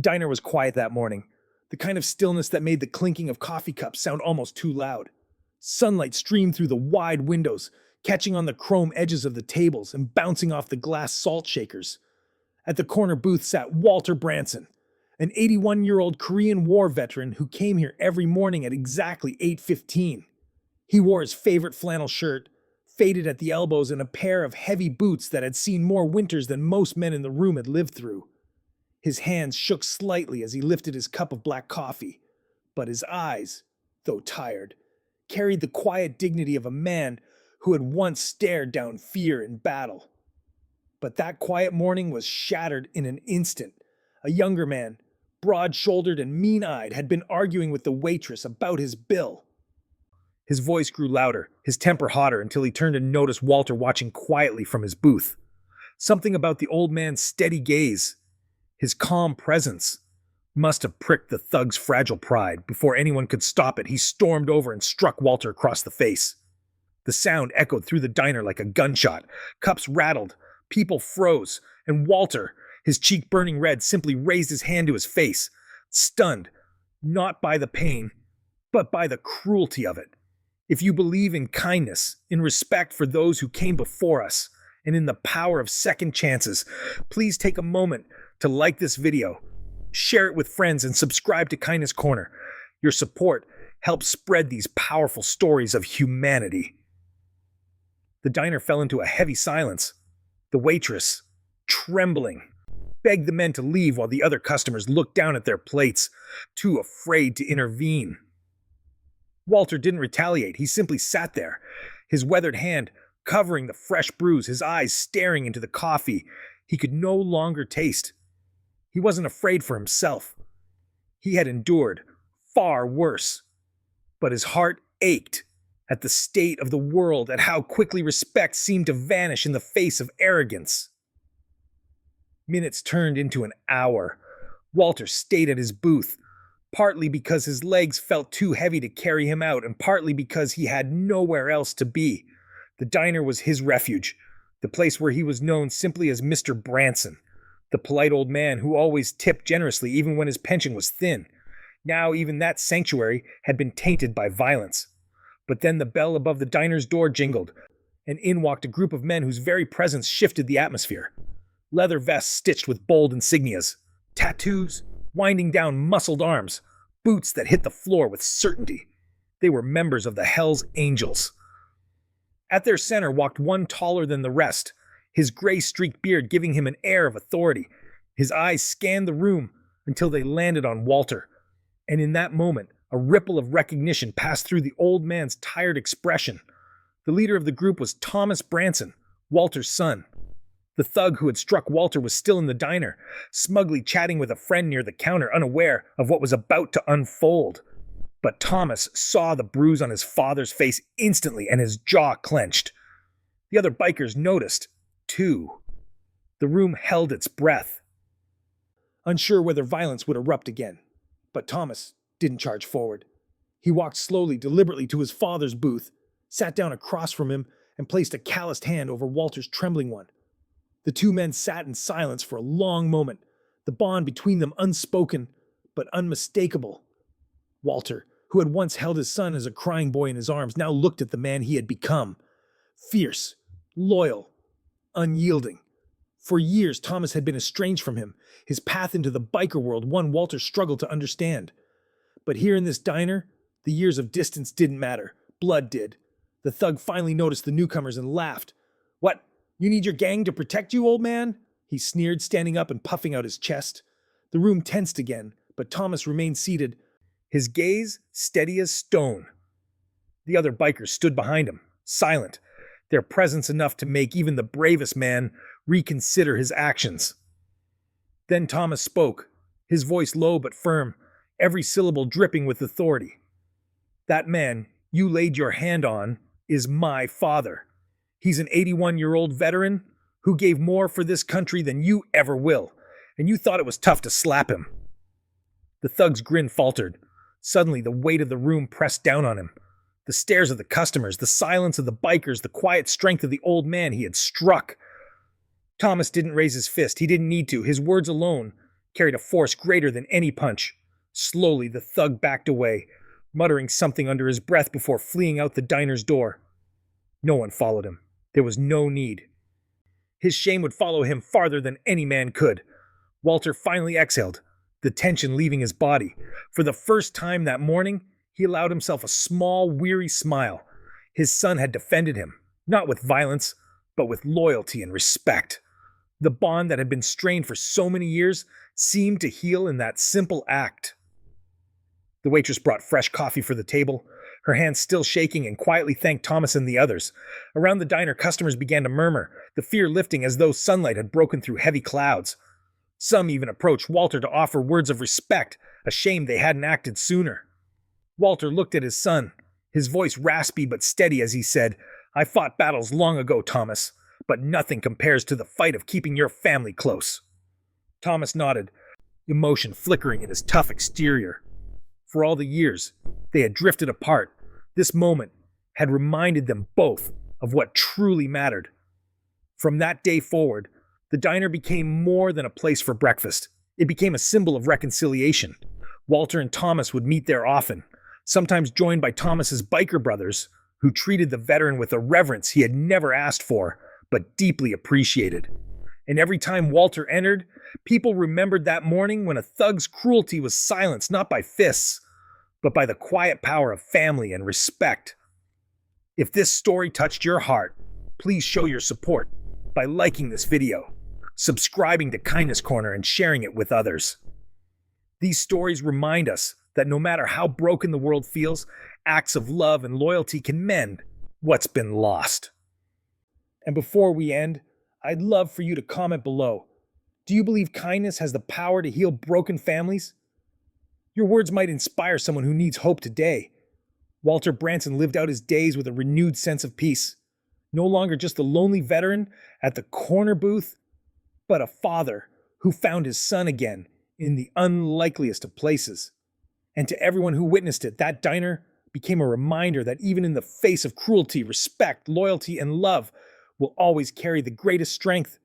The diner was quiet that morning, the kind of stillness that made the clinking of coffee cups sound almost too loud. Sunlight streamed through the wide windows, catching on the chrome edges of the tables and bouncing off the glass salt shakers. At the corner booth sat Walter Branson, an 81-year-old Korean War veteran who came here every morning at exactly 8:15. He wore his favorite flannel shirt, faded at the elbows, and a pair of heavy boots that had seen more winters than most men in the room had lived through. His hands shook slightly as he lifted his cup of black coffee, but his eyes, though tired, carried the quiet dignity of a man who had once stared down fear in battle. But that quiet morning was shattered in an instant. A younger man, broad-shouldered and mean-eyed, had been arguing with the waitress about his bill. His voice grew louder, his temper hotter, until he turned and noticed Walter watching quietly from his booth. Something about the old man's steady gaze, his calm presence, must have pricked the thug's fragile pride. Before anyone could stop it, he stormed over and struck Walter across the face. The sound echoed through the diner like a gunshot. Cups rattled, people froze, and Walter, his cheek burning red, simply raised his hand to his face, stunned, not by the pain, but by the cruelty of it. If you believe in kindness, in respect for those who came before us, and in the power of second chances, please take a moment to like this video, share it with friends, and subscribe to Kindness Corner. Your support helps spread these powerful stories of humanity. The diner fell into a heavy silence. The waitress, trembling, begged the men to leave while the other customers looked down at their plates, too afraid to intervene. Walter didn't retaliate. He simply sat there, his weathered hand covering the fresh bruise, his eyes staring into the coffee he could no longer taste. He wasn't afraid for himself. He had endured far worse, but his heart ached at the state of the world, at how quickly respect seemed to vanish in the face of arrogance. Minutes turned into an hour. Walter stayed at his booth, partly because his legs felt too heavy to carry him out, and partly because he had nowhere else to be. The diner was his refuge, the place where he was known simply as Mr. Branson, the polite old man who always tipped generously even when his pension was thin. Now even that sanctuary had been tainted by violence. But then the bell above the diner's door jingled, and in walked a group of men whose very presence shifted the atmosphere. Leather vests stitched with bold insignias, tattoos winding down muscled arms, boots that hit the floor with certainty. They were members of the Hell's Angels. At their center walked one taller than the rest, his gray-streaked beard giving him an air of authority. His eyes scanned the room until they landed on Walter, and in that moment, a ripple of recognition passed through the old man's tired expression. The leader of the group was Thomas Branson, Walter's son. The thug who had struck Walter was still in the diner, smugly chatting with a friend near the counter, unaware of what was about to unfold. But Thomas saw the bruise on his father's face instantly, and his jaw clenched. The other bikers noticed, too. The room held its breath, unsure whether violence would erupt again. But Thomas didn't charge forward. He walked slowly, deliberately to his father's booth, sat down across from him, and placed a calloused hand over Walter's trembling one. The two men sat in silence for a long moment, the bond between them unspoken but unmistakable. Walter, who had once held his son as a crying boy in his arms, now looked at the man he had become. Fierce, loyal, unyielding. For years, Thomas had been estranged from him, his path into the biker world one Walter struggled to understand. But here in this diner, the years of distance didn't matter. Blood did. The thug finally noticed the newcomers and laughed. "What? You need your gang to protect you, old man?" he sneered, standing up and puffing out his chest. The room tensed again, but Thomas remained seated, his gaze steady as stone. The other bikers stood behind him, silent, their presence enough to make even the bravest man reconsider his actions. Then Thomas spoke, his voice low but firm, every syllable dripping with authority. "That man you laid your hand on is my father. He's an 81-year-old veteran who gave more for this country than you ever will, and you thought it was tough to slap him." The thug's grin faltered. Suddenly, the weight of the room pressed down on him. The stares of the customers, the silence of the bikers, the quiet strength of the old man he had struck. Thomas didn't raise his fist. He didn't need to. His words alone, carried a force greater than any punch. Slowly, the thug backed away, muttering something under his breath before fleeing out the diner's door. No one followed him. There was no need. His shame would follow him farther than any man could. Walter finally exhaled, the tension leaving his body. For the first time that morning, he allowed himself a small, weary smile. His son had defended him, not with violence, but with loyalty and respect. The bond that had been strained for so many years seemed to heal in that simple act. The waitress brought fresh coffee for the table, her hands still shaking, and quietly thanked Thomas and the others. Around the diner, customers began to murmur, the fear lifting as though sunlight had broken through heavy clouds. Some even approached Walter to offer words of respect, ashamed they hadn't acted sooner. Walter looked at his son, his voice raspy but steady as he said, "I fought battles long ago, Thomas, but nothing compares to the fight of keeping your family close." Thomas nodded, emotion flickering in his tough exterior. For all the years they had drifted apart, this moment had reminded them both of what truly mattered. From that day forward, the diner became more than a place for breakfast. It became a symbol of reconciliation. Walter and Thomas would meet there often, sometimes joined by Thomas's biker brothers, who treated the veteran with a reverence he had never asked for, but deeply appreciated. And every time Walter entered, people remembered that morning when a thug's cruelty was silenced not by fists, but by the quiet power of family and respect. If this story touched your heart, please show your support by liking this video, subscribing to Kindness Corner, and sharing it with others. These stories remind us that no matter how broken the world feels, acts of love and loyalty can mend what's been lost. And before we end, I'd love for you to comment below. Do you believe kindness has the power to heal broken families? Your words might inspire someone who needs hope today. Walter Branson lived out his days with a renewed sense of peace. No longer just a lonely veteran at the corner booth, but a father who found his son again in the unlikeliest of places. And to everyone who witnessed it, that diner became a reminder that even in the face of cruelty, respect, loyalty, and love will always carry the greatest strength.